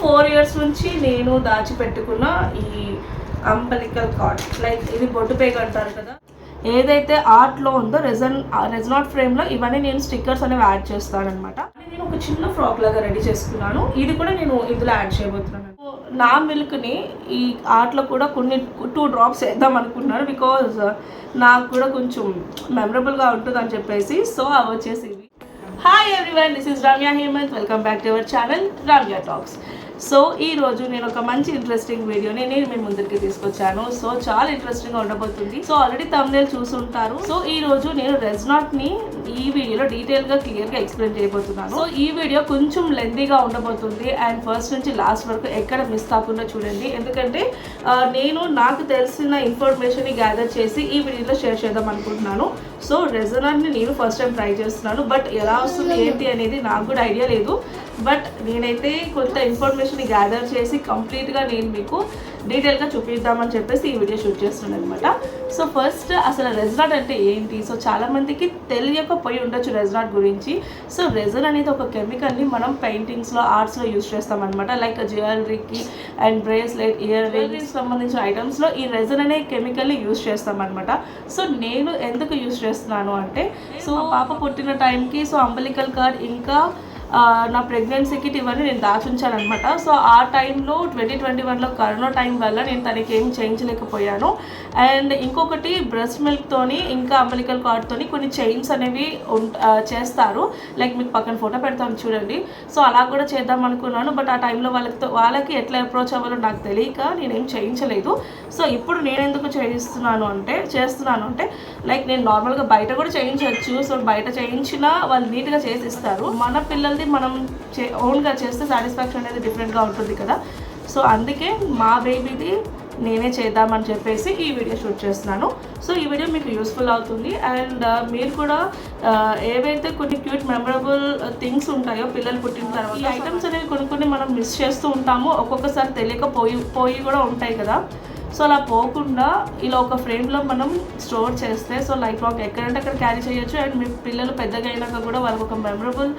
4 years నుంచి నేను దాచిపెట్టుకున్న ఈ అంబలికల్ కార్డ్, లైక్ ఇది బొట్టు పేగ అంటారు కదా, ఏదైతే ఆర్ట్లో ఉందో రెజనాట్ ఫ్రేమ్లో ఇవన్నీ నేను స్టిక్కర్స్ అనేవి యాడ్ చేస్తానమాట. నేను ఒక చిన్న ఫ్రాక్ లాగా రెడీ చేసుకున్నాను, ఇది కూడా నేను ఇందులో యాడ్ చేయబోతున్నాను. నా మిల్క్ని ఈ ఆర్ట్లో కూడా కొన్ని 2 drops వేద్దాం అనుకున్నాను, బికాజ్ నాకు కూడా కొంచెం మెమరబుల్గా ఉంటుంది అని చెప్పేసి. సో అవి వచ్చేసి hi everyone, this is Ramya Hemanth, welcome back to our channel Ramya talks. So ఈరోజు నేను ఒక మంచి ఇంట్రెస్టింగ్ వీడియోని నేను మీ ముందరికి తీసుకొచ్చాను. సో చాలా ఇంట్రెస్టింగ్గా ఉండబోతుంది. సో ఆల్రెడీ థంబ్నెయిల్ చూసుంటారు. సో ఈరోజు నేను రెజనాట్ని ఈ వీడియోలో డీటెయిల్గా క్లియర్గా ఎక్స్ప్లెయిన్ చేయబోతున్నాను. సో ఈ వీడియో కొంచెం లెంతీగా ఉండబోతుంది అండ్ ఫస్ట్ నుంచి లాస్ట్ వరకు ఎక్కడ మిస్ కాకుండా చూడండి, ఎందుకంటే నేను నాకు తెలిసిన ఇన్ఫర్మేషన్ని గ్యాదర్ చేసి ఈ వీడియోలో షేర్ చేద్దాం అనుకుంటున్నాను. సో రెజనాట్ని నేను ఫస్ట్ టైం ట్రై చేస్తున్నాను, బట్ ఎలా వస్తుంది ఏంటి అనేది నాకు కూడా ఐడియా లేదు. బట్ నేనైతే కొంత ఇన్ఫర్మేషన్ గ్యాదర్ చేసి కంప్లీట్గా నేను మీకు డీటెయిల్గా చూపిద్దామని చెప్పేసి ఈ వీడియో షూట్ చేస్తున్నాను అనమాట. సో ఫస్ట్ అసలు రెజనాట్ అంటే ఏంటి? సో చాలామందికి తెలియకపోయి ఉండొచ్చు రెజనాట్ గురించి. సో రెజన్ అనేది ఒక కెమికల్ని మనం పెయింటింగ్స్లో, ఆర్ట్స్లో యూజ్ చేస్తామన్నమాట. లైక్ జ్యువెలరీకి అండ్ బ్రేస్లెట్, ఇయర్ రింగ్స్ సంబంధించిన ఐటమ్స్లో ఈ రెజన్ అనే కెమికల్ని యూజ్ చేస్తామన్నమాట. సో నేను ఎందుకు యూజ్ చేస్తున్నాను అంటే, సో పాప పుట్టిన టైంకి సో అంబలికల్ కార్డ్ ఇంకా నా ప్రెగ్నెన్సీకి ఇవన్నీ నేను దాచుంచానమాట. సో ఆ టైంలో 2021లో కరోనా టైం వల్ల నేను తనకి ఏం చేయించలేకపోయాను. అండ్ ఇంకొకటి బ్రెస్ట్ మిల్క్తోని ఇంకా అంబలికల్ కార్డ్తోని కొన్ని చైన్స్ అనేవి చేస్తారు, లైక్ మీకు పక్కన ఫోటో పెడతాను చూడండి. సో అలా కూడా చేద్దాం అనుకున్నాను, బట్ ఆ టైంలో వాళ్ళకి ఎట్లా అప్రోచ్ అవ్వాలో నాకు తెలియక నేనేం చేయించలేదు. సో ఇప్పుడు నేను ఎందుకు చేస్తున్నాను అంటే లైక్ నేను నార్మల్గా బయట కూడా చేయించవచ్చు. సో బయట చేయించినా వాళ్ళు నీట్గా చేసి ఇస్తారు. మన పిల్లలు మనం ఓన్గా చేస్తే సాటిస్ఫాక్షన్ అనేది డిఫరెంట్గా ఉంటుంది కదా. సో అందుకే మా బేబీది నేనే చేద్దామని చెప్పేసి ఈ వీడియో షూట్ చేస్తున్నాను. సో ఈ వీడియో మీకు యూస్ఫుల్ అవుతుంది అండ్ మీరు కూడా ఏవైతే కొన్ని క్యూట్ మెమరబుల్ థింగ్స్ ఉంటాయో పిల్లలు పుట్టిన తర్వాత, ఈ ఐటమ్స్ అనేవి కొన్ని మనం మిస్ చేస్తూ ఉంటాము, ఒక్కొక్కసారి తెలియకపోయి కూడా ఉంటాయి కదా. సో అలా పోకుండా ఇలా ఒక ఫ్రేమ్లో మనం స్టోర్ చేస్తే సో లైఫ్ లాంగ్ ఎక్కడంటే అక్కడ క్యారీ చేయొచ్చు. అండ్ మీ పిల్లలు పెద్దగా అయినాక కూడా వాళ్ళకి ఒక మెమరబుల్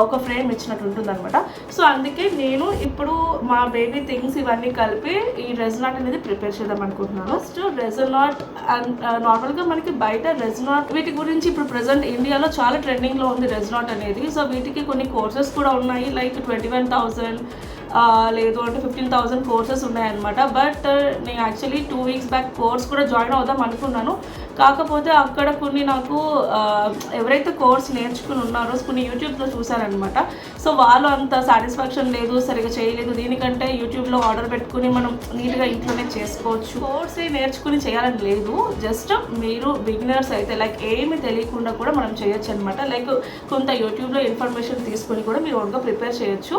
ఒక ఫ్రేమ్ ఇచ్చినట్టు ఉంటుంది అనమాట. సో అందుకే నేను ఇప్పుడు మా బేబీ థింగ్స్ ఇవన్నీ కలిపి ఈ రెజనాట్ అనేది ప్రిపేర్ చేద్దాం అనుకుంటున్నాను. ఫస్ట్ రెజనాట్ అండ్ నార్మల్గా మనకి బయట రెజనాట్ వీటి గురించి ఇప్పుడు ప్రజెంట్ ఇండియాలో చాలా ట్రెండింగ్లో ఉంది రెజనాట్ అనేది. సో వీటికి కొన్ని కోర్సెస్ కూడా ఉన్నాయి, లైక్ 21,000 లేదు అంటే 15,000 కోర్సెస్ ఉన్నాయన్నమాట. బట్ నేను యాక్చువల్లీ 2 weeks బ్యాక్ కోర్స్ కూడా జాయిన్ అవుదాం అనుకున్నాను. కాకపోతే అక్కడ కొన్ని నాకు ఎవరైతే కోర్స్ నేర్చుకుని ఉన్నారో కొన్ని యూట్యూబ్లో చూశారనమాట. సో వాళ్ళు అంత సాటిస్ఫాక్షన్ లేదు, సరిగా చేయలేదు, దీనికంటే యూట్యూబ్లో ఆర్డర్ పెట్టుకుని మనం నీట్గా ఇంట్లోనే చేసుకోవచ్చు. కోర్స్ నేర్చుకుని చేయాలని లేదు, జస్ట్ మీరు బిగినర్స్ అయితే లైక్ ఏమి తెలియకుండా కూడా మనం చేయొచ్చు అనమాట. లైక్ కొంత యూట్యూబ్లో ఇన్ఫర్మేషన్ తీసుకొని కూడా మీరు ఓన్గా ప్రిపేర్ చేయొచ్చు.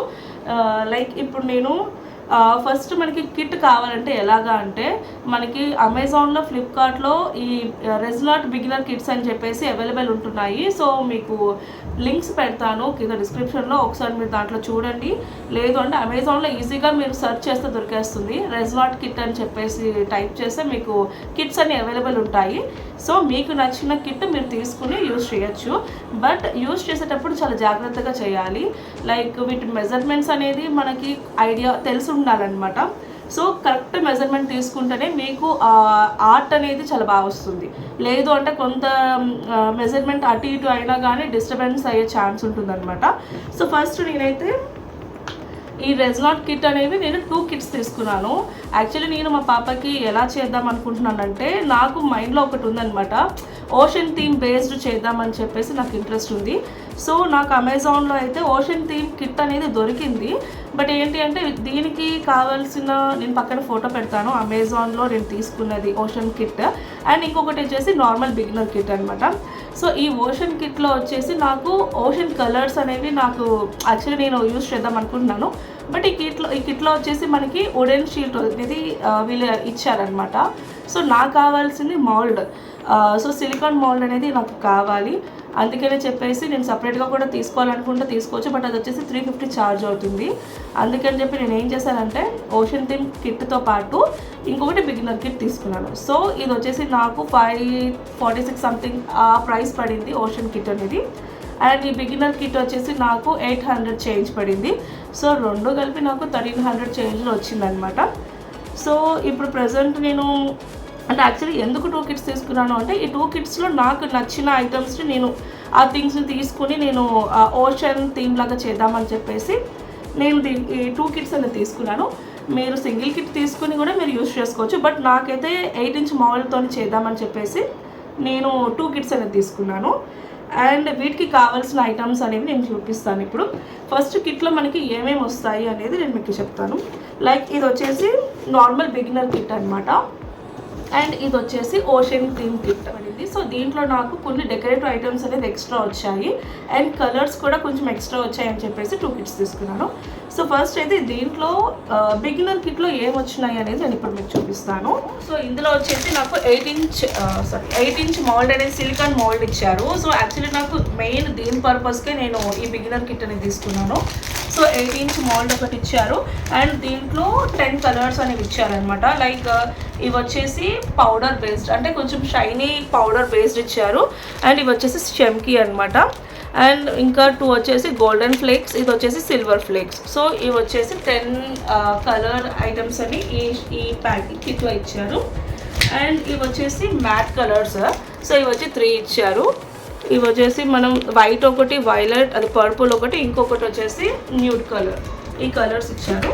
లైక్ ఇప్పుడు నేను ఫస్ట్ మనకి కిట్ కావాలంటే ఎలాగా అంటే, మనకి అమెజాన్లో, ఫ్లిప్కార్ట్లో ఈ రెజనాట్ బిగినర్ కిట్స్ అని చెప్పేసి అవైలబుల్ ఉంటున్నాయి. సో మీకు లింక్స్ పెడతాను కింద డిస్క్రిప్షన్లో, ఒకసారి మీరు దాంట్లో చూడండి. లేదు అంటే అమెజాన్లో ఈజీగా మీరు సెర్చ్ చేస్తే దొరికేస్తుంది. రెజనాట్ కిట్ అని చెప్పేసి టైప్ చేస్తే మీకు కిట్స్ అన్ని అవైలబుల్ ఉంటాయి. సో మీకు నచ్చిన కిట్ మీరు తీసుకుని యూజ్ చేయొచ్చు. బట్ యూజ్ చేసేటప్పుడు చాలా జాగ్రత్తగా చేయాలి. లైక్ వీటి మెజర్మెంట్స్ అనేది మనకి ఐడియా తెలిసి ఉండాలన్నమాట. సో కరెక్ట్ మెజర్మెంట్ తీసుకుంటేనే మీకు ఆర్ట్ అనేది చాలా బాగా వస్తుంది. లేదు అంటే కొంత మెజర్మెంట్ అటు ఇటు అయినా కానీ డిస్టర్బెన్స్ అయ్యే ఛాన్స్ ఉంటుందన్నమాట. సో ఫస్ట్ నేనైతే ఈ రెజనాట్ కిట్ అనేవి నేను 2 కిట్స్ తీసుకున్నాను. యాక్చువల్లీ నేను మా పాపకి ఎలా చేద్దాం అనుకుంటున్నానంటే, నాకు మైండ్లో ఒకటి ఉందన్నమాట, ఓషన్ థీమ్ బేస్డ్ చేద్దామని చెప్పేసి నాకు ఇంట్రెస్ట్ ఉంది. సో నాకు అమెజాన్లో అయితే ఓషన్ థీమ్ కిట్ అనేది దొరికింది. బట్ ఏంటి అంటే దీనికి కావాల్సిన, నేను పక్కన ఫోటో పెడతాను, అమెజాన్లో నేను తీసుకున్నది ఓషన్ కిట్. అండ్ ఇంకొకటి వచ్చేసి నార్మల్ బిగినర్ కిట్ అనమాట. సో ఈ ఓషన్ కిట్లో వచ్చేసి నాకు ఓషన్ కలర్స్ అనేవి నాకు యాక్చువల్లీ నేను యూజ్ చేద్దాం అనుకుంటున్నాను. బట్ ఈ కిట్లో వచ్చేసి మనకి వుడెన్ షీట్ అనేది వీళ్ళు ఇచ్చారనమాట. సో నాకు కావాల్సింది మౌల్డ్. సో సిలికాన్ మౌల్డ్ అనేది నాకు కావాలి. అందుకనే చెప్పేసి నేను సపరేట్గా కూడా తీసుకోవాలనుకుంటే తీసుకోవచ్చు, బట్ అది వచ్చేసి 350 ఛార్జ్ అవుతుంది. అందుకని చెప్పి నేను ఏం చేశానంటే ఓషన్ థీమ్ కిట్తో పాటు ఇంకొకటి బిగినర్ కిట్ తీసుకున్నాను. సో ఇది వచ్చేసి నాకు 546 సంథింగ్ ఆ ప్రైస్ పడింది ఓషన్ కిట్ అనేది. అండ్ ఈ బిగినర్ కిట్ వచ్చేసి నాకు 800 చేంజ్ పడింది. సో రెండు కలిపి నాకు 1300 చేంజ్లో వచ్చిందనమాట. సో ఇప్పుడు ప్రజెంట్ నేను అంటే యాక్చువల్లీ ఎందుకు 2 కిట్స్ తీసుకున్నాను అంటే ఈ 2 కిట్స్లో నాకు నచ్చిన ఐటమ్స్ని నేను ఆ థింగ్స్ని తీసుకుని నేను ఓషన్ థీమ్ లాగా చేద్దామని చెప్పేసి నేను ఈ 2 కిట్స్ అనేది తీసుకున్నాను. మీరు సింగిల్ కిట్ తీసుకుని కూడా మీరు యూజ్ చేసుకోవచ్చు. బట్ నాకైతే 8 ఇంచ్ మౌల్డ్తో చేద్దామని చెప్పేసి నేను 2 కిట్స్ అనేది తీసుకున్నాను. అండ్ వీటికి కావాల్సిన ఐటమ్స్ అనేవి నేను చూపిస్తాను. ఇప్పుడు ఫస్ట్ కిట్లో మనకి ఏమేమి వస్తాయి అనేది నేను మీకు చెప్తాను. లైక్ ఇది వచ్చేసి నార్మల్ బిగినర్ కిట్ అనమాట. అండ్ ఇది వచ్చేసి ఓషన్ థీమ్ కిట్ పడింది. సో దీంట్లో నాకు కొన్ని డెకరేటివ్ ఐటమ్స్ అనేది ఎక్స్ట్రా వచ్చాయి అండ్ కలర్స్ కూడా కొంచెం ఎక్స్ట్రా వచ్చాయి అని చెప్పేసి 2 కిట్స్ తీసుకున్నాను. సో ఫస్ట్ అయితే దీంట్లో బిగినర్ కిట్లో ఏం వచ్చినాయి అనేది నేను ఇప్పుడు మీకు చూపిస్తాను. సో ఇందులో వచ్చేసి నాకు 8 ఇంచ్ మౌల్డ్ అనేది సిలికాన్ మౌల్డ్ ఇచ్చారు. సో యాక్చువల్లీ నాకు మెయిన్ దీని పర్పస్కే నేను ఈ బిగినర్ కిట్ అనేది తీసుకున్నాను. సో 8 ఇంచ్ మౌల్డ్ ఒకటి ఇచ్చారు అండ్ దీంట్లో 10 కలర్స్ అనేవి ఇచ్చారనమాట. లైక్ ఇవి వచ్చేసి పౌడర్ బేస్డ్ అంటే కొంచెం షైనీ పౌడర్ బేస్డ్ ఇచ్చారు. అండ్ ఇవి వచ్చేసి చెమ్కీ అనమాట. అండ్ ఇంకా 2 వచ్చేసి గోల్డెన్ ఫ్లేక్స్, ఇది వచ్చేసి సిల్వర్ ఫ్లేక్స్. సో ఇవి వచ్చేసి 10 కలర్ ఐటమ్స్ అని ఈ ప్యాకెట్ కిట్లో ఇచ్చారు. అండ్ ఇవి వచ్చేసి మ్యాట్ కలర్స్. సో ఇవి వచ్చి 3 ఇచ్చారు. ఇవి వచ్చేసి మనం వైట్ ఒకటి, వైలెట్, అది పర్పుల్ ఒకటి, ఇంకొకటి వచ్చేసి న్యూడ్ కలర్, ఈ కలర్స్ ఇచ్చారు.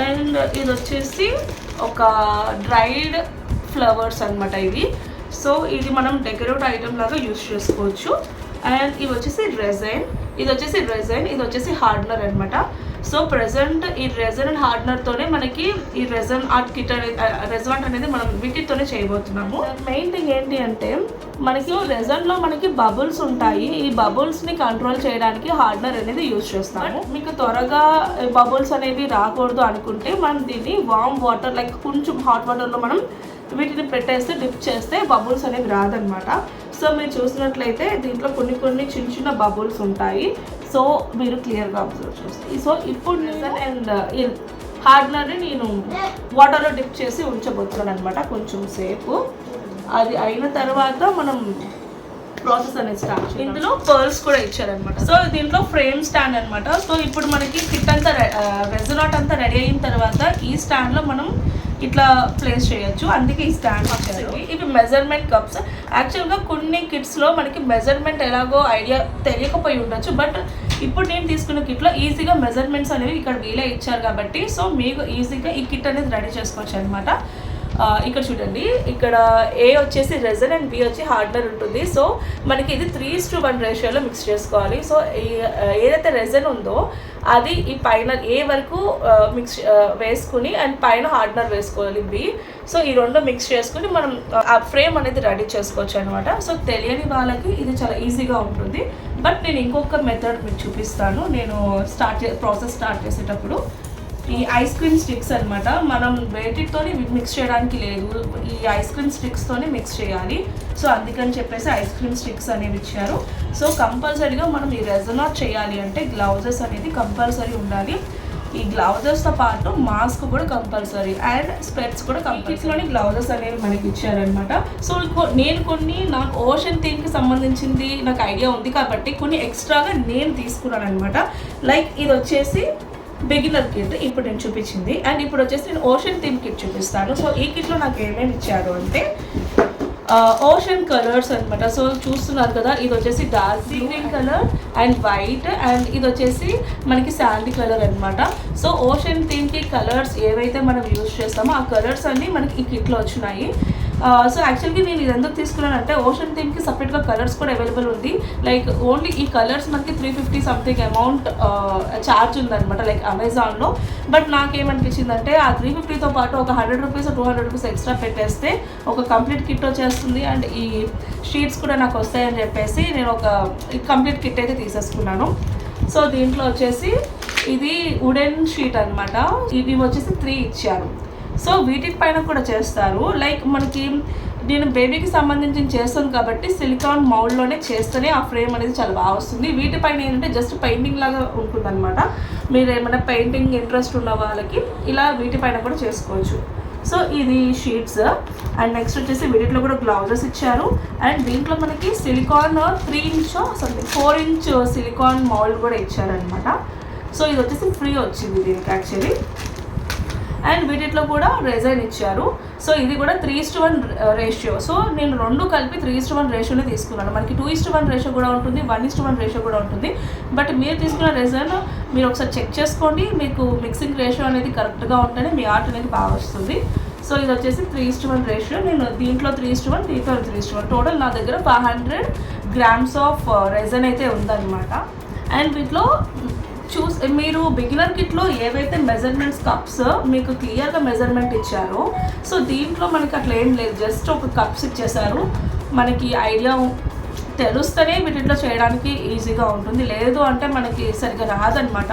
అండ్ ఇది వచ్చేసి ఒక డ్రైడ్ ఫ్లవర్స్ అనమాట ఇవి. సో ఇది మనం డెకరేటివ్ ఐటమ్ లాగా యూజ్ చేసుకోవచ్చు. అండ్ ఇవి వచ్చేసి రెజైన్, ఇది వచ్చేసి హార్డ్నర్ అనమాట. సో ప్రెజెంట్ ఈ రెజన్ అండ్ హార్డ్నర్తోనే మనకి ఈ రెజన్ ఆర్ట్ కిట్ అనేది రెజాంట్ అనేది మనం వీటితోనే చేయబోతున్నాము. మెయిన్ థింగ్ ఏంటి అంటే మనకి రెజన్లో మనకి బబుల్స్ ఉంటాయి. ఈ బబుల్స్ని కంట్రోల్ చేయడానికి హార్డ్నర్ అనేది యూజ్ చేస్తాము. మీకు త్వరగా బబుల్స్ అనేవి రాకూడదు అనుకుంటే మనం దీన్ని వామ్ వాటర్ లైక్ కొంచెం హాట్ వాటర్లో మనం వీటిని పెట్టేస్తే డిప్ చేస్తే బబుల్స్ అనేవి రాదనమాట. సో మీరు చూసినట్లయితే దీంట్లో కొన్ని చిన్న బబుల్స్ ఉంటాయి. సో మీరు క్లియర్గా అబ్జర్వ్ చేస్తారు. సో ఇప్పుడు రెజన్ అండ్ హార్డ్నర్ని నేను వాటర్లో డిప్ చేసి ఉంచబోతున్నాను అనమాట కొంచెం సేపు. అది అయిన తర్వాత మనం ప్రాసెస్ అనేది స్టార్ట్ చేయాలి. ఇందులో పర్ల్స్ కూడా ఇచ్చారనమాట. సో దీంట్లో ఫ్రేమ్ స్టాండ్ అనమాట. సో ఇప్పుడు మనకి కిట్ అంతా రెజన్ ఆర్ట్ అంతా రెడీ అయిన తర్వాత ఈ స్టాండ్లో మనం ఇట్లా ప్లేస్ చేయొచ్చు. అందుకే ఈ స్టాండ్ వచ్చారు. ఇవి మెజర్మెంట్ కప్స్. యాక్చువల్గా కొన్ని కిట్స్లో మనకి మెజర్మెంట్ ఎలాగో ఐడియా తెలియకపోయి ఉండొచ్చు. బట్ ఇప్పుడు నేను తీసుకున్న కిట్లో ఈజీగా మెజర్మెంట్స్ అనేవి ఇక్కడ వీలే ఇచ్చారు కాబట్టి సో మీకు ఈజీగా ఈ కిట్ అనేది రెడీ చేసుకోవచ్చు అనమాట. ఇక్కడ చూడండి, ఇక్కడ ఏ వచ్చేసి రెజన్ అండ్ బి వచ్చి హార్డ్నర్ ఉంటుంది. సో మనకి ఇది 3:1 రేషియోలో మిక్స్ చేసుకోవాలి. సో ఏదైతే రెజన్ ఉందో అది ఈ పైన ఏ వరకు మిక్స్ వేసుకుని అండ్ పైన హార్డ్నర్ వేసుకోవాలి బి. సో ఈ రెండు మిక్స్ చేసుకుని మనం ఆ ఫ్రేమ్ అనేది రెడీ చేసుకోవచ్చు అనమాట. సో తెలియని వాళ్ళకి ఇది చాలా ఈజీగా ఉంటుంది. బట్ నేను ఇంకొక మెథడ్ మీకు చూపిస్తాను. నేను ప్రాసెస్ స్టార్ట్ చేసేటప్పుడు ఈ ఐస్ క్రీమ్ స్టిక్స్ అనమాట. మనం వేటితోని మిక్స్ చేయడానికి లేదు, ఈ ఐస్ క్రీమ్ స్టిక్స్తోనే మిక్స్ చేయాలి. సో అందుకని చెప్పేసి ఐస్ క్రీమ్ స్టిక్స్ అనేవి ఇచ్చారు. సో కంపల్సరీగా మనం ఈ రెజన్ ఆర్ట్ చేయాలి అంటే గ్లౌజెస్ అనేది కంపల్సరీ ఉండాలి. ఈ గ్లౌజెస్తో పాటు మాస్క్ కూడా కంపల్సరీ అండ్ స్పెట్స్ కూడా కంపల్సరీలోని గ్లౌజెస్ అనేవి మనకి ఇచ్చారనమాట. సో నాకు ఓషన్ థీమ్కి సంబంధించింది నాకు ఐడియా ఉంది కాబట్టి కొన్ని ఎక్స్ట్రాగా నేను తీసుకున్నాను అనమాట. లైక్ ఇది వచ్చేసి బిగినర్ కిట్ ఇప్పుడు నేను చూపించింది. అండ్ ఇప్పుడు వచ్చేసి నేను ఓషన్ థీమ్ కిట్ చూపిస్తాను. సో ఈ కిట్లో నాకు ఏమేమి ఇచ్చారు అంటే ఓషన్ కలర్స్ అనమాట. సో చూస్తున్నారు కదా, ఇది వచ్చేసి dark green colour and white and ఇది వచ్చేసి మనకి శాండీ కలర్ అనమాట. సో ఓషన్ థీమ్కి కలర్స్ ఏవైతే మనం యూజ్ చేస్తామో ఆ కలర్స్ అన్నీ మనకి ఈ కిట్లో వచ్చినాయి. సో యాక్చువల్గా నేను ఇది ఎందుకు తీసుకున్నానంటే ఓషన్ థీమ్కి సపరేట్గా కలర్స్ కూడా అవైలబుల్ ఉంది. లైక్ ఓన్లీ ఈ కలర్స్ మనకి 350 సంథింగ్ అమౌంట్ ఛార్జ్ ఉందనమాట లైక్ అమెజాన్లో. బట్ నాకేమనిపించిందంటే ఆ 350తో పాటు ఒక 100 రూపీస్ 200 రూపీస్ ఎక్స్ట్రా పెట్టేస్తే ఒక కంప్లీట్ కిట్ వచ్చేస్తుంది అండ్ ఈ షీట్స్ కూడా నాకు వస్తాయని చెప్పేసి నేను ఒక కంప్లీట్ కిట్ అయితే తీసేసుకున్నాను. సో దీంట్లో వచ్చేసి ఇది వుడెన్ షీట్ అనమాట. ఇవి వచ్చేసి 3 ఇచ్చారు. సో వీటి పైన కూడా చేస్తారు. లైక్ మనకి నేను బేబీకి సంబంధించి చేస్తాను కాబట్టి సిలికాన్ మౌల్డ్లోనే చేస్తేనే ఆ ఫ్రేమ్ అనేది చాలా బాగా వస్తుంది. వీటిపైన ఏంటంటే జస్ట్ పెయింటింగ్ లాగా ఉంటుంది అనమాట. మీరు ఏమైనా పెయింటింగ్ ఇంట్రెస్ట్ ఉన్న వాళ్ళకి ఇలా వీటిపైన కూడా చేసుకోవచ్చు. సో ఇది షీట్స్ అండ్ నెక్స్ట్ వచ్చేసి వీటిలో కూడా గ్లౌజెస్ ఇచ్చారు. అండ్ దీంట్లో మనకి silicon 3 inch something 4 inch silicon mould కూడా ఇచ్చారనమాట. సో ఇది వచ్చేసి ఫ్రీ వచ్చింది దీనికి యాక్చువల్లీ. అండ్ వీటిలో కూడా రెజైన్ ఇచ్చారు. సో ఇది కూడా 3:1 రేషియో. సో నేను రెండు కలిపి 3:1 రేషియోనే తీసుకున్నాను. మనకి 2:1 రేషియో కూడా ఉంటుంది, 1:1 రేషియో కూడా ఉంటుంది. బట్ మీరు తీసుకున్న రెజైన్ మీరు ఒకసారి చెక్ చేసుకోండి, మీకు మిక్సింగ్ రేషియో అనేది కరెక్ట్గా ఉంటేనే మీ ఆర్ట్ అనేది బాగా వస్తుంది. సో ఇది వచ్చేసి 3:1 రేషియో. నేను దీంట్లో 3:1, దీంట్లో 3:1, టోటల్ నా దగ్గర 500 grams ఆఫ్ రెజైన్ అయితే ఉందన్నమాట. అండ్ వీటిలో మీరు బిగినర్ కిట్లో ఏవైతే మెజర్మెంట్స్ కప్స్ మీకు క్లియర్గా మెజర్మెంట్ ఇచ్చారో, సో దీంట్లో మనకి అట్లా ఏం లేదు, జస్ట్ ఒక కప్స్ ఇచ్చేసారు. మనకి ఐడియా తెలుస్తేనే వీటిలో చేయడానికి ఈజీగా ఉంటుంది, లేదు అంటే మనకి సరిగ్గా రాదనమాట.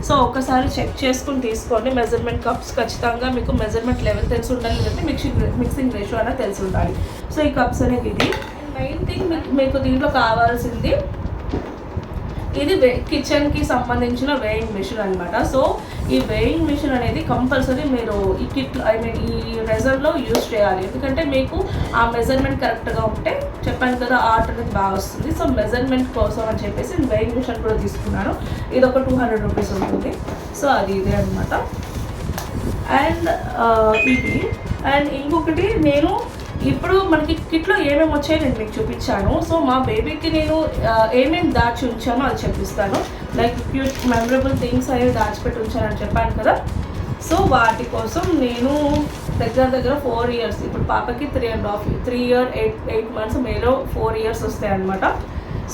సో ఒక్కసారి చెక్ చేసుకుని తీసుకోండి. మెజర్మెంట్ కప్స్ ఖచ్చితంగా మీకు మెజర్మెంట్ లెవెల్ తెలిసి ఉండాలి, లేదంటే మిక్సింగ్ రేషియో అనేది తెలిసి ఉండాలి. సో ఈ కప్స్ అనేది ఇది మెయిన్ థింగ్. మీకు దీంట్లో కావాల్సింది ఇది కిచెన్కి సంబంధించిన వేయింగ్ మిషన్ అనమాట. సో ఈ వేయింగ్ మిషన్ అనేది కంపల్సరీ మీరు ఈ కిట్ ఈ రెజర్లో యూజ్ చేయాలి, ఎందుకంటే మీకు ఆ మెజర్మెంట్ కరెక్ట్గా ఉంటే చెప్పాను కదా ఆర్ట్ అనేది బాగా వస్తుంది. సో మెజర్మెంట్ కోసం అని చెప్పేసి వేయింగ్ మిషన్ కూడా తీసుకున్నాను. ఇది ఒక 200 రూపీస్ ఉంటుంది. సో అది ఇదే అనమాట. అండ్ ఇది అండ్ ఇంకొకటి నేను ఇప్పుడు మనకి కిట్లో ఏమేమి వచ్చాయో నేను మీకు చూపించాను. సో మా బేబీకి నేను ఏమేమి దాచి ఉంచానో అది చెప్పిస్తాను. లైక్ క్యూట్ మెమరబుల్ థింగ్స్ అనేవి దాచిపెట్టి ఉంచానని చెప్పాను కదా. సో వాటి కోసం నేను దగ్గర 4 years, ఇప్పుడు పాపకి 3 years 8 months, మేలో 4 years వస్తాయి అనమాట.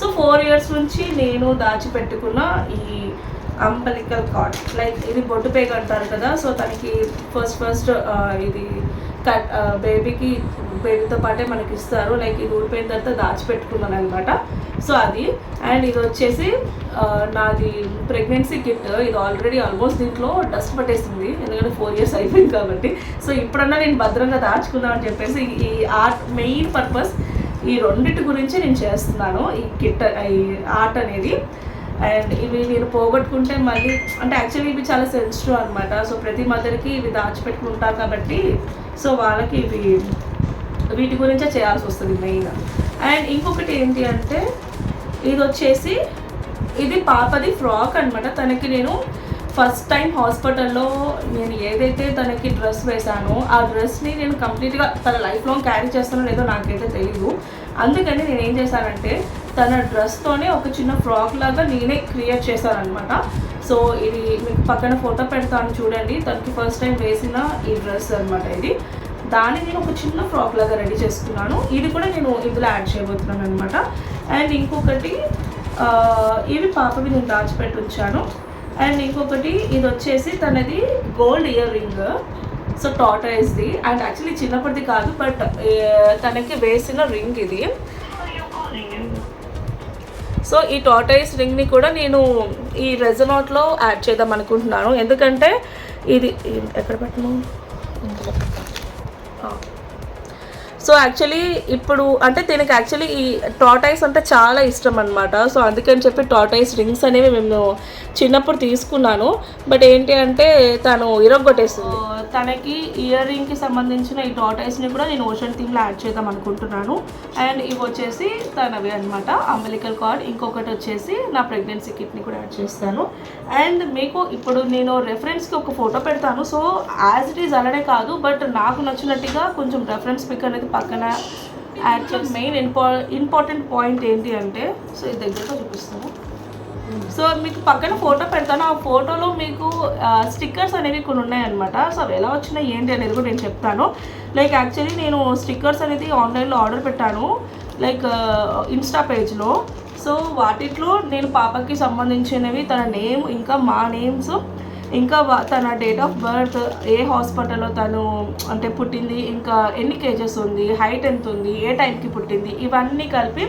సో 4 years నుంచి నేను దాచిపెట్టుకున్న ఈ అంబలికల్ కార్డ్, లైక్ ఇది బొట్టు పేగ అంటారు కదా. సో తనకి ఫస్ట్ ఇది బేబీతో పాటే మనకి ఇస్తారు, లైక్ ఇది ఊడిపోయిన తర్వాత దాచిపెట్టుకున్నాను అనమాట. సో అది. అండ్ ఇది వచ్చేసి నాది ప్రెగ్నెన్సీ కిట్. ఇది ఆల్రెడీ ఆల్మోస్ట్ దీంట్లో డస్ట్ పట్టేస్తుంది, ఎందుకంటే 4 years అయిపోయింది కాబట్టి. సో ఇప్పుడన్నా నేను భద్రంగా దాచుకుందామని చెప్పేసి ఈ ఆర్ట్ మెయిన్ పర్పస్ ఈ రెండింటి గురించి నేను చేస్తున్నాను ఈ కిట్, ఈ ఆర్ట్ అనేది. అండ్ ఇవి నేను పోగొట్టుకుంటే మళ్ళీ అంటే యాక్చువల్లీ ఇవి చాలా సెన్సిటివ్ అనమాట. సో ప్రతి మదర్కి ఇవి దాచిపెట్టుకుంటారు కాబట్టి సో వాళ్ళకి వీటి గురించే చేయాల్సి వస్తుంది మెయిన్. అండ్ ఇంకొకటి ఏంటి అంటే ఇది వచ్చేసి ఇది పాపది ఫ్రాక్ అనమాట. తనకి నేను ఫస్ట్ టైం హాస్పిటల్లో నేను ఏదైతే తనకి డ్రెస్ వేశానో ఆ డ్రెస్ని నేను కంప్లీట్గా తన లైఫ్ లాంగ్ క్యారీ చేస్తానో లేదో నాకైతే తెలియదు. అందుకని నేను ఏం చేశానంటే తన డ్రెస్తోనే ఒక చిన్న ఫ్రాక్ లాగా నేనే క్రియేట్ చేశాను అనమాట. సో ఇది మీకు పక్కన ఫోటో పెడతాను చూడండి. తనకి ఫస్ట్ టైం వేసిన ఈ డ్రెస్ అనమాట ఇది. దాన్ని నేను ఒక చిన్న ఫ్రాక్ లాగా రెడీ చేసుకున్నాను. ఇది కూడా నేను ఇందులో యాడ్ చేయబోతున్నాను అనమాట. అండ్ ఇంకొకటి ఇవి పాపవి నేను దాచిపెట్టి ఉంచాను. అండ్ ఇంకొకటి ఇది వచ్చేసి తనది గోల్డ్ ఇయర్ రింగ్. సో టార్టాయిస్ది, అండ్ యాక్చువల్లీ చిన్నప్పటిది కాదు, బట్ తనకి వేసిన రింగ్ ఇది. సో ఈ టార్టాయిస్ రింగ్ని కూడా నేను ఈ రెజనాట్లో యాడ్ చేద్దాం అనుకుంటున్నాను, ఎందుకంటే ఇది ఎక్కడ పెట్టను. సో యాక్చువల్లీ ఇప్పుడు అంటే దీనికి యాక్చువల్లీ ఈ టార్టాయిస్ అంటే చాలా ఇష్టం అనమాట. సో అందుకని చెప్పి టార్టాయిస్ రింగ్స్ అనేవి మేము చిన్నప్పుడు తీసుకున్నాను. బట్ ఏంటి అంటే తను ఇరగొట్టేస్తుంది. తనకి ఇయర్ రింగ్కి సంబంధించిన ఈ టార్టాయిస్ని కూడా నేను ఓషన్ థీమ్లో యాడ్ చేద్దాం అనుకుంటున్నాను. అండ్ ఇవి వచ్చేసి తనవి అనమాట అంబలికల్ కార్డ్. ఇంకొకటి వచ్చేసి నా ప్రెగ్నెన్సీ కిట్ని కూడా యాడ్ చేస్తాను. అండ్ మీకు ఇప్పుడు నేను రెఫరెన్స్కి ఒక ఫోటో పెడతాను. సో యాజ్ ఇట్ ఈజ్ అలానే కాదు, బట్ నాకు నచ్చినట్టుగా కొంచెం రెఫరెన్స్ పిక్ అనేది పక్కన యాడ్ చేసి మెయిన్ ఇంపార్టెంట్ పాయింట్ ఏంటి అంటే సో ఇది దగ్గరగా చూపిస్తాను. సో మీకు పక్కన ఫోటో పెడతాను. ఆ ఫోటోలో మీకు స్టిక్కర్స్ అనేవి కొన్ని ఉన్నాయన్నమాట. సో అవి ఎలా వచ్చినాయి ఏంటి అనేది కూడా నేను చెప్తాను. లైక్ యాక్చువల్లీ నేను స్టిక్కర్స్ అనేది ఆన్లైన్లో ఆర్డర్ పెట్టాను, లైక్ ఇన్స్టా పేజ్లో. సో వాటిలో నేను పాపకి సంబంధించినవి తన నేమ్, ఇంకా మా నేమ్స్, ఇంకా తన డేట్ ఆఫ్ బర్త్, ఏ హాస్పిటల్లో తను అంటే పుట్టింది, ఇంకా ఎన్ని కేజెస్ ఉంది, హైట్ ఎంత ఉంది, ఏ టైంకి పుట్టింది, ఇవన్నీ కలిపి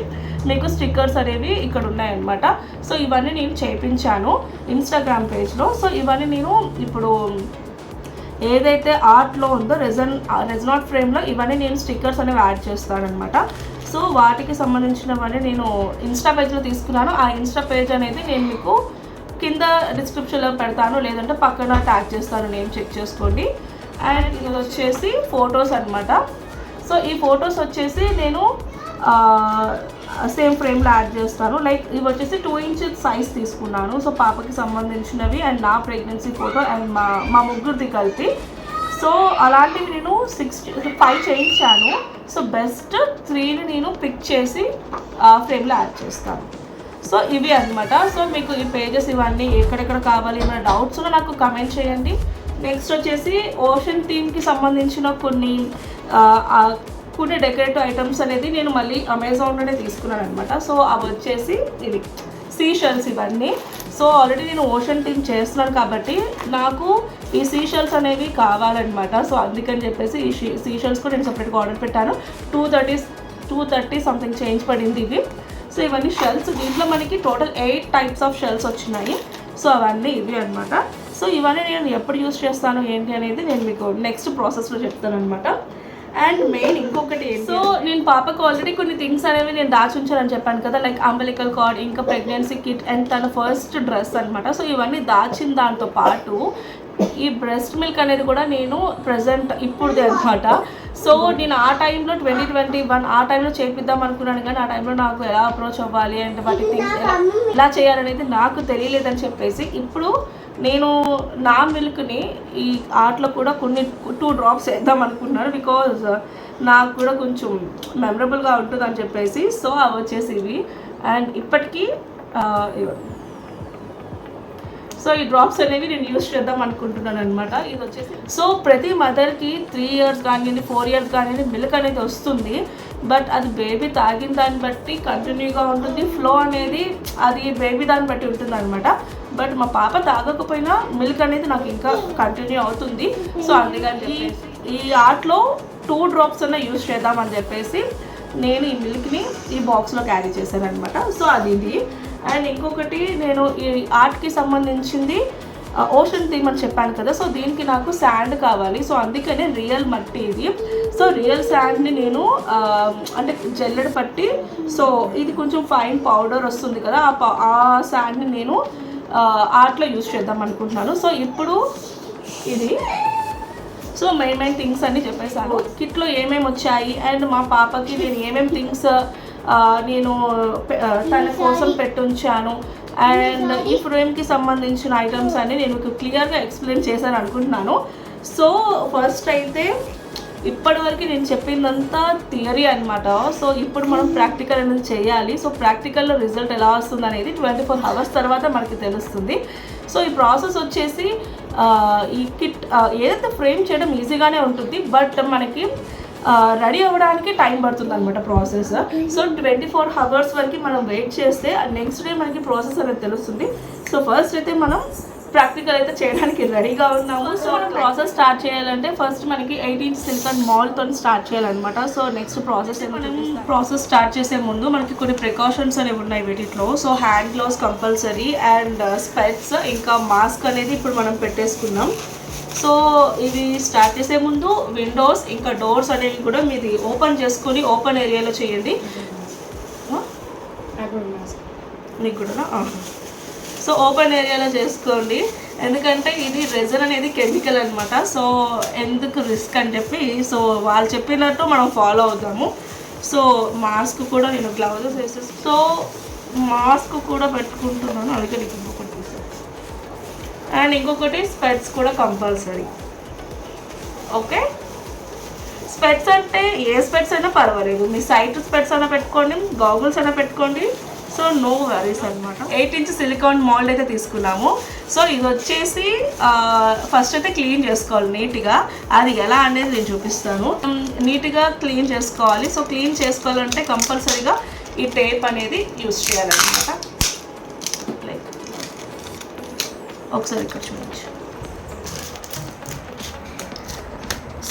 మీకు స్టిక్కర్స్ అనేవి ఇక్కడ ఉన్నాయన్నమాట. సో ఇవన్నీ నేను చేయించాను ఇన్స్టాగ్రామ్ పేజ్లో. సో ఇవన్నీ నేను ఇప్పుడు ఏదైతే ఆర్ట్లో ఉందో రెజనాట్ ఫ్రేమ్లో ఇవన్నీ నేను స్టిక్కర్స్ అనేవి యాడ్ చేస్తానన్నమాట. సో వాటికి సంబంధించినవన్నీ నేను ఇన్స్టా పేజ్లో తీసుకున్నాను. ఆ ఇన్స్టా పేజ్ అనేది నేను మీకు కింద డిస్క్రిప్షన్లో పెడతాను, లేదంటే పక్కన ట్యాగ్ చేస్తాను, నేమ్ చెక్ చేసుకోండి. అండ్ ఇది వచ్చేసి ఫొటోస్ అనమాట. సో ఈ ఫొటోస్ వచ్చేసి నేను సేమ్ ఫ్రేమ్లో యాడ్ చేస్తాను. లైక్ ఇవి వచ్చేసి 2 inches సైజ్ తీసుకున్నాను. సో పాపకి సంబంధించినవి అండ్ నా ప్రెగ్నెన్సీ ఫోటో అండ్ మా ముగ్గురిది కలిపి. సో అలాంటివి నేను 5 చేయించాను. సో బెస్ట్ 3ని నేను పిక్ చేసి ఫ్రేమ్లో యాడ్ చేస్తాను. సో ఇవి అనమాట. సో మీకు ఈ పేజెస్ ఇవన్నీ ఎక్కడెక్కడ కావాలి, ఏమైనా డౌట్స్ ఉన్నా నాకు కమెంట్ చేయండి. నెక్స్ట్ వచ్చేసి ఓషన్ థీమ్కి సంబంధించిన కొన్ని డెకరేటివ్ ఐటమ్స్ అనేది నేను మళ్ళీ అమెజాన్లోనే తీసుకున్నాను అనమాట. సో అవి వచ్చేసి ఇవి సీ షెల్స్ ఇవన్నీ. సో ఆల్రెడీ నేను ఓషన్ థీమ్ చేస్తున్నాను కాబట్టి నాకు ఈ సీ షెల్స్ అనేవి కావాలన్నమాట. సో అందుకని చెప్పేసి ఈ సీ షెల్స్ కూడా నేను సపరేట్గా ఆర్డర్ పెట్టాను. 230 సంథింగ్ చేంజ్ పడింది ఇవి. సో ఇవన్నీ షెల్స్. దీంట్లో మనకి టోటల్ 8 types ఆఫ్ షెల్స్ వచ్చినాయి. సో అవన్నీ ఇవి అనమాట. సో ఇవన్నీ నేను ఎప్పుడు యూజ్ చేస్తాను ఏంటి అనేది నేను మీకు నెక్స్ట్ ప్రాసెస్లో చెప్తాను అనమాట. అండ్ మెయిన్ ఇంకొకటి, సో నేను పాపకు ఆల్రెడీ కొన్ని థింగ్స్ అనేవి నేను దాచుంచానని చెప్పాను కదా, లైక్ అంబలికల్ కార్డ్, ఇంకా ప్రెగ్నెన్సీ కిట్ అండ్ తన ఫస్ట్ డ్రెస్ అనమాట. సో ఇవన్నీ దాచిన దాంతో పాటు ఈ బ్రెస్ట్ మిల్క్ అనేది కూడా నేను ప్రజెంట్ ఇప్పుడుది అనమాట. సో నేను ఆ టైంలో 2021 ఆ టైంలో చేపిద్దాం అనుకున్నాను, కానీ ఆ టైంలో నాకు ఎలా అప్రోచ్ అవ్వాలి అంటే వాటి థింగ్స్ ఎలా చేయాలనేది నాకు తెలియలేదని చెప్పేసి ఇప్పుడు నేను నా మిల్క్ని ఈ ఆర్ట్లో కూడా కొన్ని 2 drops వేద్దాం అనుకున్నాను. బికాజ్ నాకు కూడా కొంచెం మెమరబుల్గా ఉంటుందని చెప్పేసి. సో అవి వచ్చేసి ఇవి. అండ్ ఇప్పటికీ సో ఈ డ్రాప్స్ అనేవి నేను యూజ్ చేద్దాం అనుకుంటున్నాను అనమాట. ఇది వచ్చేసి సో ప్రతి మదర్కి 3 years కానివ్వండి 4 years కానివ్వండి మిల్క్ అనేది వస్తుంది. బట్ అది బేబీ తాగిన దాన్ని బట్టి కంటిన్యూగా ఉంటుంది. ఫ్లో అనేది అది బేబీ దాన్ని బట్టి ఉంటుంది అనమాట. బట్ మా పాప తాగకపోయినా మిల్క్ అనేది నాకు ఇంకా కంటిన్యూ అవుతుంది. సో అందుకని చెప్పేసి ఈ ఆర్ట్లో 2 drops అన్న యూజ్ చేద్దామని చెప్పేసి నేను ఈ మిల్క్ని ఈ బాక్స్లో క్యారీ చేశాను అనమాట. సో అది ఇది. అండ్ ఇంకొకటి నేను ఈ ఆర్ట్కి సంబంధించింది ఓషన్ థీమ్ అని చెప్పాను కదా. సో దీనికి నాకు శాండ్ కావాలి. సో అందుకనే రియల్ మట్టి ఇది. సో రియల్ శాండ్ని నేను అంటే జల్లెడ పట్టి, సో ఇది కొంచెం ఫైన్ పౌడర్ వస్తుంది కదా, ఆ శాండ్ని నేను ఆర్ట్లో యూజ్ చేద్దాం అనుకుంటున్నాను. సో ఇప్పుడు ఇది సో మెయిన్ థింగ్స్ అన్నీ చెప్పేసాను. కిట్లో ఏమేమి వచ్చాయి అండ్ మా పాపకి నేను ఏమేమి థింగ్స్ నేను తన కోసం పెట్టుంచాను అండ్ ఈ ఫ్రేమ్కి సంబంధించిన ఐటమ్స్ అన్నీ నేను క్లియర్గా ఎక్స్ప్లెయిన్ చేశాను అనుకుంటున్నాను. సో ఫస్ట్ అయితే ఇప్పటివరకు నేను చెప్పిందంతా థియరీ అనమాట. సో ఇప్పుడు మనం ప్రాక్టికల్ అనేది చేయాలి. సో ప్రాక్టికల్లో రిజల్ట్ ఎలా వస్తుంది అనేది 24 hours తర్వాత మనకి తెలుస్తుంది. సో ఈ ప్రాసెస్ వచ్చేసి ఈ కిట్ ఏదైతే ఫ్రేమ్ చేయడం ఈజీగానే ఉంటుంది, బట్ మనకి రెడీ అవ్వడానికి టైం పడుతుంది అనమాట ప్రాసెస్. సో 24 hours వరకు మనం వెయిట్ చేస్తే నెక్స్ట్ డే మనకి ప్రాసెస్ అనేది తెలుస్తుంది. సో ఫస్ట్ అయితే మనం ప్రాక్టికల్ అయితే చేయడానికి రెడీగా ఉన్నాము. సో మనం ప్రాసెస్ స్టార్ట్ చేయాలంటే ఫస్ట్ మనకి 8 inch సిలికాన్ మాల్తో స్టార్ట్ చేయాలన్నమాట. సో నెక్స్ట్ ప్రాసెస్ స్టార్ట్ చేసే ముందు మనకి కొన్ని ప్రికాషన్స్ అనేవి ఉన్నాయి వీటిలో. So hand gloves compulsory and specs ఇంకా మాస్క్ అనేది ఇప్పుడు మనం పెట్టేసుకున్నాం. సో ఇవి స్టార్ట్ చేసే ముందు విండోస్ ఇంకా డోర్స్ అనేవి కూడా మీది ఓపెన్ చేసుకొని ఓపెన్ ఏరియాలో చేయండి. నీకు కూడా సో ఓపెన్ ఏరియాలో చేసుకోండి, ఎందుకంటే ఇది రెజన్ అనేది కెమికల్ అనమాట. సో ఎందుకు రిస్క్ అని చెప్పి సో వాళ్ళు చెప్పినట్టు మనం ఫాలో అవుతాము. సో మాస్క్ కూడా నేను గ్లౌజెస్ వేసేసి సో మాస్క్ కూడా పెట్టుకుంటున్నాను, అందుకే నీకు ఇంకొకటి తీసాను. అండ్ ఇంకొకటి స్పెట్స్ కూడా కంపల్సరీ. ఓకే, స్పెట్స్ అంటే ఏ స్పెట్స్ అయినా పర్వాలేదు, మీ సైట్ స్పెట్స్ అయినా పెట్టుకోండి, గాగుల్స్ అయినా పెట్టుకోండి. సో నో వరీస్ అనమాట. 8 inch సిలికాన్ మోల్డ్ అయితే తీసుకున్నాము. సో ఇది వచ్చేసి ఫస్ట్ అయితే క్లీన్ చేసుకోవాలి నీట్గా. అది ఎలా అనేది నేను చూపిస్తాను. నీట్గా క్లీన్ చేసుకోవాలి. సో క్లీన్ చేసుకోవాలంటే కంపల్సరీగా ఈ టేప్ అనేది యూజ్ చేయాలన్నమాట. లైక్ ఒకసారి ఇక్కడ చూడచ్చు.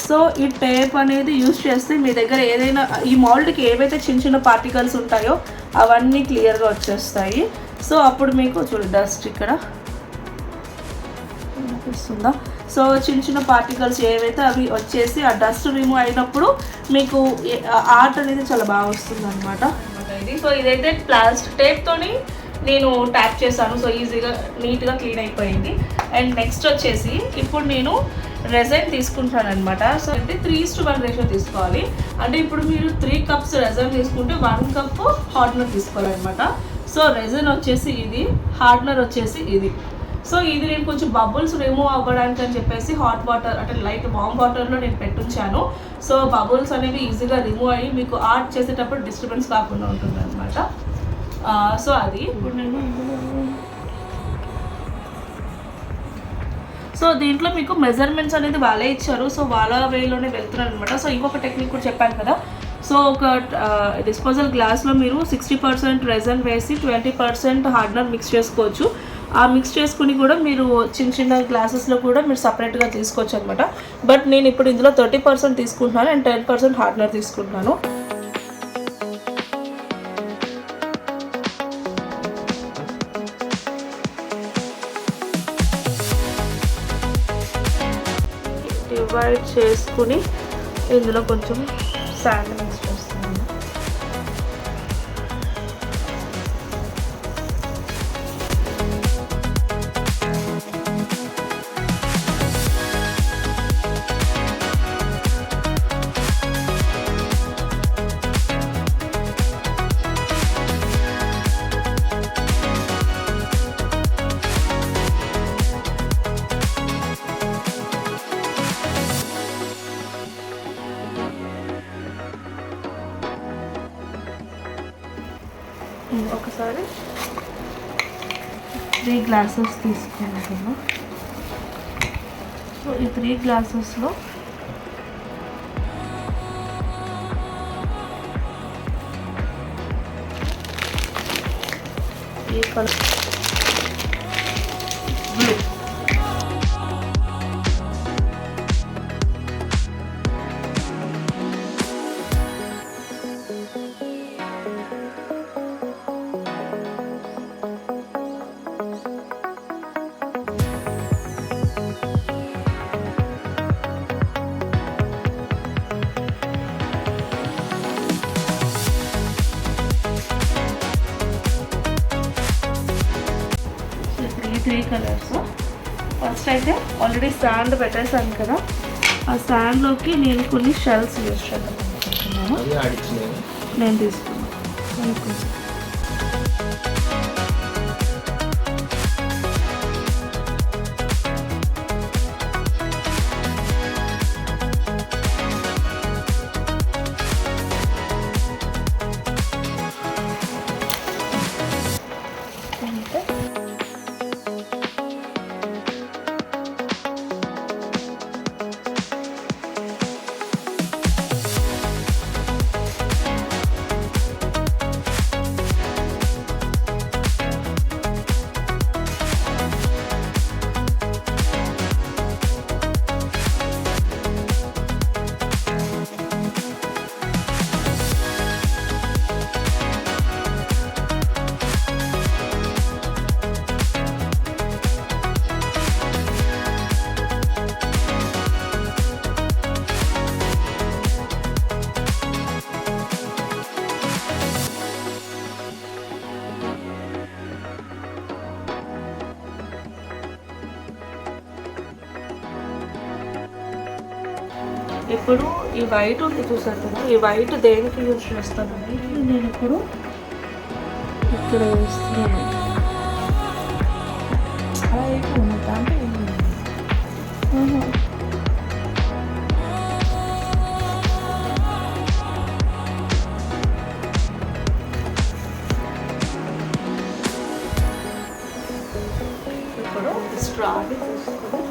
సో ఈ టేప్ అనేది యూజ్ చేస్తే మీ దగ్గర ఏదైనా ఈ మోల్డ్కి ఏవైతే చిన్న చిన్న పార్టికల్స్ ఉంటాయో అవన్నీ క్లియర్గా వచ్చేస్తాయి. సో అప్పుడు మీకు చూడు డస్ట్ ఇక్కడ కనిపిస్తుందా. సో చిన్న చిన్న పార్టికల్స్ ఏవైతే అవి వచ్చేసి ఆ డస్ట్ రిమూవ్ అయినప్పుడు మీకు ఆర్ట్ అనేది చాలా బాగా వస్తుంది అనమాట. ఇది సో ఇదైతే ప్లాస్టిక్ టేప్తోని నేను ట్యాప్ చేశాను. సో ఈజీగా నీట్గా క్లీన్ అయిపోయింది. అండ్ నెక్స్ట్ వచ్చేసి ఇప్పుడు నేను రెజైన్ తీసుకుంటాను అనమాట. సో అంటే 3:1 రేషియో తీసుకోవాలి. అంటే ఇప్పుడు మీరు 3 కప్స్ రెజైన్ తీసుకుంటే 1 కప్ హార్డ్నర్ తీసుకోవాలన్నమాట. సో రెజైన్ వచ్చేసి ఇది, హార్డ్నర్ వచ్చేసి ఇది. సో ఇది నేను కొంచెం బబుల్స్ రిమూవ్ అవ్వడానికి అని చెప్పేసి హాట్ వాటర్ అంటే లైట్ వామ్ వాటర్లో నేను పెట్టుంచాను. సో బబుల్స్ అనేవి ఈజీగా రిమూవ్ అయ్యి మీకు ఆర్ట్ చేసేటప్పుడు డిస్టర్బెన్స్ కాకుండా ఉంటుంది అనమాట. సో అది ఇప్పుడు నేను సో దీంట్లో మీకు మెజర్మెంట్స్ అనేది వాళ్ళే ఇచ్చారు. సో వాళ్ళ వేలోనే వెళ్తున్నాను అనమాట. సో ఇంకొక టెక్నిక్ కూడా చెప్పాను కదా. సో ఒక డిస్పోజల్ గ్లాస్లో మీరు 60% రెజన్ వేసి 20% హార్డ్నర్ మిక్స్ చేసుకోవచ్చు. ఆ మిక్స్ చేసుకుని కూడా మీరు చిన్న చిన్న గ్లాసెస్లో కూడా మీరు సపరేట్గా తీసుకోవచ్చు అనమాట. బట్ నేను ఇప్పుడు ఇందులో 30% తీసుకుంటున్నాను అండ్ 10% హార్డ్నర్ తీసుకుంటున్నాను. డివైడ్ చేసుకుని ఇందులో కొంచెం శాండ్ మిక్స్ చేస్తున్నాను. ఒకసారి 3 గ్లాసెస్ తీసుకుంటున్నాను. సో ఈ 3 గ్లాసెస్లో ఈ colour blue, three colours. First అయితే ఆల్రెడీ శాండ్ పెట్టేసాను కదా, ఆ శాండ్లోకి నేను కొన్ని షెల్స్ యూజ్ చేద్దాం అనుకుంటున్నాను. నేను తీసుకున్నాను. ఇప్పుడు ఈ వైట్ ఉంది చూసారు కదా, ఈ వైట్ దేనికి యూజ్ చేస్తానండి నేను ఇప్పుడు ఇక్కడ వేస్తున్నాను. అలా అయిపోయింది అంటే ఇప్పుడు స్ట్రాని తీసుకొని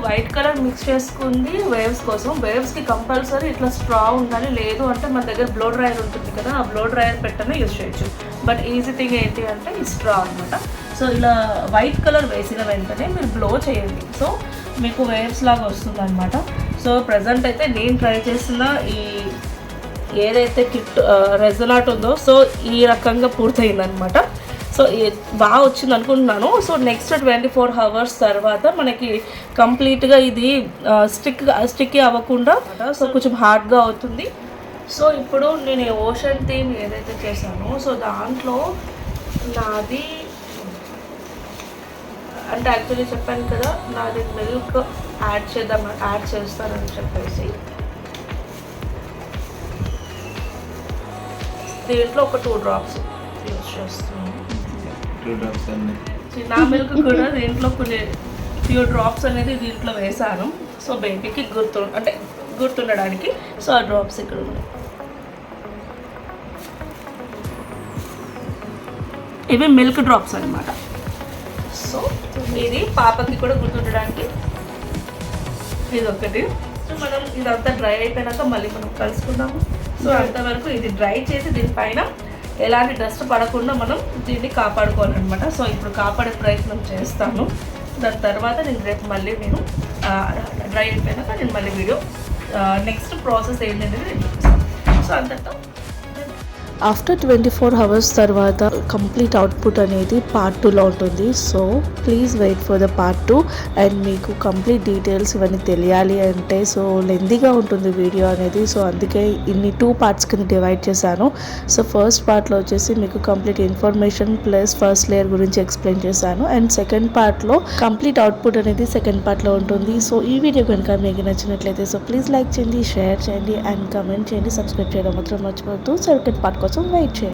వైట్ కలర్ మిక్స్ చేసుకుంది వేవ్స్ కోసం. వేవ్స్కి కంపల్సరీ ఇట్లా స్ట్రా ఉండాలి, లేదు అంటే మన దగ్గర బ్లో డ్రైయర్ ఉంటుంది కదా, ఆ బ్లో డ్రైయర్ పెట్టనే యూజ్ చేయొచ్చు. బట్ ఈజీ థింగ్ ఏంటి అంటే ఈ స్ట్రా అనమాట. సో ఇలా వైట్ కలర్ వేసిన వెంటనే మీరు బ్లో చేయండి, సో మీకు వేవ్స్ లాగా వస్తుంది అనమాట. సో ప్రజెంట్ అయితే నేను ట్రై చేసిన ఈ ఏదైతే కిట్ రెజన్ ఆర్ట్ ఉందో సో ఈ రకంగా పూర్తయిందనమాట. సో బాగా వచ్చింది అనుకుంటున్నాను. సో నెక్స్ట్ 24 hours తర్వాత మనకి కంప్లీట్గా ఇది స్టిక్కీ అవ్వకుండా సో కొంచెం హార్డ్గా అవుతుంది. సో ఇప్పుడు నేను ఓషన్ థీమ్ ఏదైతే చేశానో సో దాంట్లో నాది అంటే యాక్చువల్లీ చెప్పాను కదా నాది మిల్క్ యాడ్ చేస్తానని చెప్పేసి దీంట్లో ఒక 2 drops యూజ్ చేస్తున్నాను. 2 drops అన్నీ నా మిల్క్ కూడా దీంట్లో కొన్ని ఫ్యూ డ్రాప్స్ అనేది దీంట్లో వేసాను. సో బేబీకి గుర్తుండడానికి సో ఆ డ్రాప్స్ ఇక్కడ ఉన్నాయి. ఇవి మిల్క్ డ్రాప్స్ అనమాట. సో ఇది పాపకి కూడా గుర్తుండడానికి ఇది ఒకటి. సో మనం ఇదంతా డ్రై అయిపోయినాక మళ్ళీ మనం కలుసుకుందాము. సో అంతవరకు ఇది డ్రై చేసి దీనిపైన ఎలాంటి డస్ట్ పడకుండా మనం దీన్ని కాపాడుకోవాలన్నమాట. సో ఇప్పుడు కాపాడే ప్రయత్నం చేస్తాను. దాని తర్వాత నేను రేపు మళ్ళీ డ్రై అయిపోయినాక నేను మళ్ళీ వీడియో నెక్స్ట్ ప్రాసెస్ ఏంటనేది నేను చూపిస్తాను. సో అంతటా ఆఫ్టర్ 24 hours తర్వాత కంప్లీట్ అవుట్పుట్ అనేది పార్ట్ 2లో ఉంటుంది. So please wait for the part 2. And మీకు కంప్లీట్ డీటెయిల్స్ ఇవన్నీ తెలియాలి అంటే సో లెందీగా ఉంటుంది వీడియో అనేది. సో అందుకే ఇన్ని 2 parts కింద డివైడ్ చేశాను. సో ఫస్ట్ పార్ట్లో వచ్చేసి మీకు complete information plus first layer గురించి ఎక్స్ప్లెయిన్ చేశాను. అండ్ సెకండ్ పార్ట్లో కంప్లీట్ అవుట్పుట్ అనేది సెకండ్ పార్ట్లో ఉంటుంది. సో ఈ వీడియో కనుక మీకు నచ్చినట్లయితే సో ప్లీజ్ లైక్ చేయండి, షేర్ చేయండి అండ్ కమెంట్ చేయండి. సబ్స్క్రైబ్ చేయడం మాత్రం మర్చిపోవద్దు. సెకండ్ పార్ట్ కోసం వెయిట్ చేయండి.